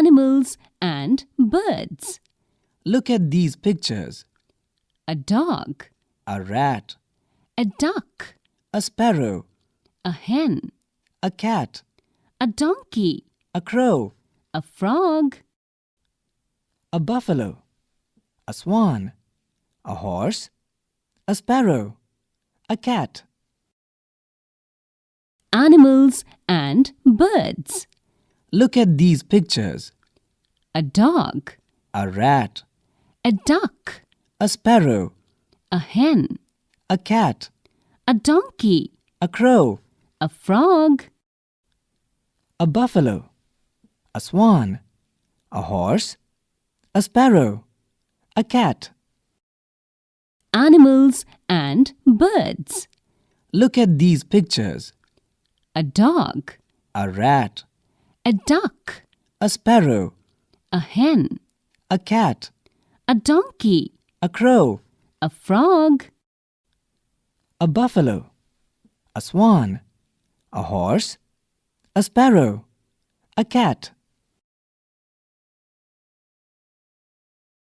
animals and birds. Look at these pictures. A dog, A rat, a duck, a sparrow, a hen, a cat, a donkey, a crow, a frog, a buffalo, a swan, a horse, a sparrow, a cat. animals and birds. Look at these pictures. A dog, A rat, a duck, a sparrow, a hen, a cat, a donkey, a crow, a frog, a buffalo, a swan, a horse, a sparrow, a cat. animals and birds. Look at these pictures. A dog, A rat, a duck, a sparrow, a hen, a cat, a donkey, a crow, a frog, a buffalo, a swan, a horse, a sparrow, a cat.